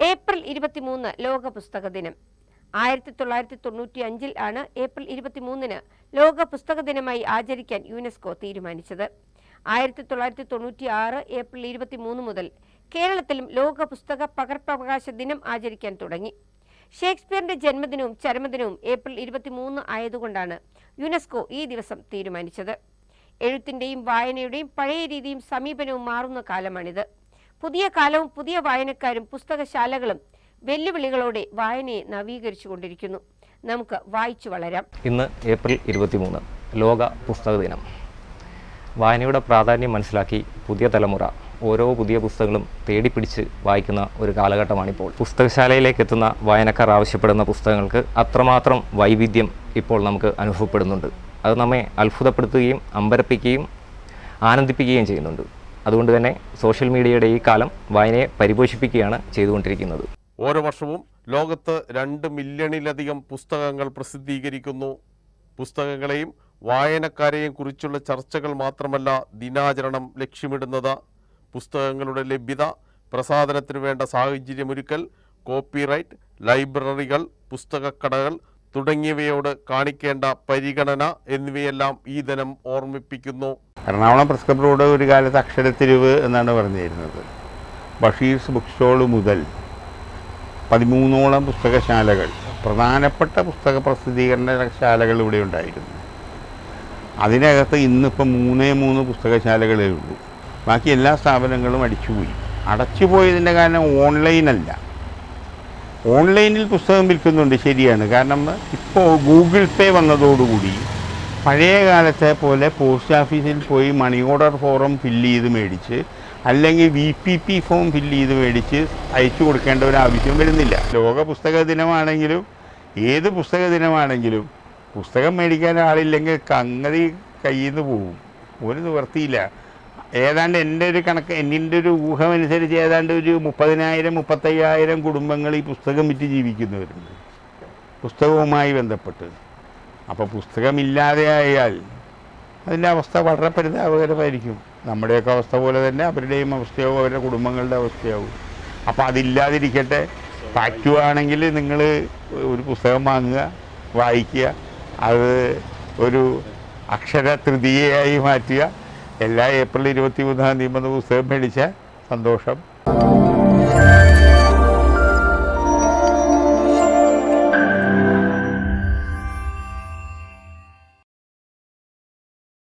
April 23 ലോക പുസ്തക ദിനം. 1995 ആണ് ഏപ്രിൽ 23 ലോക പുസ്തക ദിനമായി ആചരിക്കാൻ യുനെസ്കോ തീരുമാനിച്ചത്. 1996 ഏപ്രിൽ 23 മുതൽ കേരളത്തിലും ലോക പുസ്തക പകർപ്പവകാശ ദിനം ആചരിക്കാൻ തുടങ്ങി. ഷേക്സ്പിയറിന്റെ ജന്മദിനവും ചരമദിനവും ഏപ്രിൽ 23 ആയതുകൊണ്ടാണ് യുനെസ്കോ ഈ ദിവസം തീരുമാനിച്ചത്. എഴുത്തിന്റെയും വായനയുടെയും പഴയ രീതിയും സമീപനവും മാറുന്ന കാലമാണിത്. പുതിയ കാലവും പുതിയ വായനക്കാരും പുസ്തകശാലകളും വെല്ലുവിളികളോടെ വായനയെ നവീകരിച്ചുകൊണ്ടിരിക്കുന്നു. നമുക്ക് വായിച്ചു വളരാം. ഇന്ന് ഏപ്രിൽ 23 ലോക പുസ്തക ദിനം. വായനയുടെ പ്രാധാന്യം മനസ്സിലാക്കി പുതിയ തലമുറ ഓരോ പുതിയ പുസ്തകങ്ങളും തേടിപ്പിടിച്ച് വായിക്കുന്ന ഒരു കാലഘട്ടമാണിപ്പോൾ. പുസ്തകശാലയിലേക്ക് എത്തുന്ന വായനക്കാർ ആവശ്യപ്പെടുന്ന പുസ്തകങ്ങൾക്ക് അത്രമാത്രം വൈവിധ്യം ഇപ്പോൾ നമുക്ക് അനുഭവപ്പെടുന്നുണ്ട്. അത് നമ്മെ അത്ഭുതപ്പെടുത്തുകയും അമ്പരപ്പിക്കുകയും ആനന്ദിപ്പിക്കുകയും ചെയ്യുന്നുണ്ട്. അതുകൊണ്ട് തന്നെ സോഷ്യൽ മീഡിയയുടെ ഈ കാലം വായനയെ പരിപോഷിപ്പിക്കുകയാണ് ചെയ്തുകൊണ്ടിരിക്കുന്നത്. ഓരോ വർഷവും ലോകത്ത് 2 മില്യണിലധികം പുസ്തകങ്ങൾ പ്രസിദ്ധീകരിക്കുന്നു. പുസ്തകങ്ങളെയും വായനക്കാരെയും കുറിച്ചുള്ള ചർച്ചകൾ മാത്രമല്ല ദിനാചരണം ലക്ഷ്യമിടുന്നത്. പുസ്തകങ്ങളുടെ ലഭ്യത, പ്രസാധനത്തിനു വേണ്ട സാഹചര്യമൊരുക്കൽ, കോപ്പിറൈറ്റ്, ലൈബ്രറികൾ, പുസ്തകക്കടകൾ തുടങ്ങിയവയോട് കാണിക്കേണ്ട പരിഗണന എന്നിവയെല്ലാം ഈ ദിനം ഓർമ്മിപ്പിക്കുന്നു. എറണാകുളം പ്രസ് ക്ലബ് റോഡ് ഒരു കാലത്ത് അക്ഷരത്തെരുവ് എന്നാണ് പറഞ്ഞിരുന്നത്. ബഷീർസ് ബുക്ക് സ്റ്റോൾ മുതൽ 13ഓളം പുസ്തകശാലകൾ, പ്രധാനപ്പെട്ട പുസ്തക പ്രസിദ്ധീകരണശാലകൾ ഇവിടെ ഉണ്ടായിരുന്നു. അതിനകത്ത് ഇന്നിപ്പോൾ 3 പുസ്തകശാലകളേ ഉള്ളൂ. ബാക്കി എല്ലാ സ്ഥാപനങ്ങളും അടച്ചുപോയതിൻ്റെ കാരണം ഓൺലൈനല്ല. ഓൺലൈനിൽ പുസ്തകം വിൽക്കുന്നുണ്ട്, ശരിയാണ്. കാരണം ഇപ്പോൾ ഗൂഗിൾ പേ വന്നതോടുകൂടി പഴയ കാലത്തെ പോലെ പോസ്റ്റ് ഓഫീസിൽ പോയി മണി ഓർഡർ ഫോം ഫില്ല് ചെയ്ത് മേടിച്ച് അല്ലെങ്കിൽ VPP ഫോം ഫില്ല് ചെയ്ത് മേടിച്ച് അയച്ചു കൊടുക്കേണ്ട ഒരു ആവശ്യം വരുന്നില്ല. ലോക പുസ്തക ദിനമാണെങ്കിലും ഏത് പുസ്തക ദിനമാണെങ്കിലും പുസ്തകം മേടിക്കാൻ ആളില്ലെങ്കിൽ സംഗതി കയ്യിൽ നിന്ന് പോകും. ഒരു നിവൃത്തിയില്ല. ഏതാണ്ട് എൻ്റെ ഒരു ഊഹമനുസരിച്ച് ഏതാണ്ട് ഒരു 30,000-35,000 കുടുംബങ്ങൾ ഈ പുസ്തകം വിറ്റ് ജീവിക്കുന്നവരുണ്ട്, പുസ്തകവുമായി ബന്ധപ്പെട്ട്. അപ്പോൾ പുസ്തകമില്ലാതെ ആയാൽ അതിൻ്റെ അവസ്ഥ വളരെ പരിതാപകരമായിരിക്കും. നമ്മുടെയൊക്കെ അവസ്ഥ പോലെ തന്നെ അവരുടെയും അവസ്ഥയാവും, അവരുടെ കുടുംബങ്ങളുടെ അവസ്ഥയാവും. അപ്പോൾ അതില്ലാതിരിക്കട്ടെ. പറ്റുവാണെങ്കിൽ നിങ്ങൾ ഒരു പുസ്തകം വാങ്ങുക, വായിക്കുക, അത് ഒരു അക്ഷര തൃതീയയായി മാറ്റുക. എല്ലാ ഏപ്രിൽ 23 പുസ്തകം മേടിച്ച സന്തോഷം.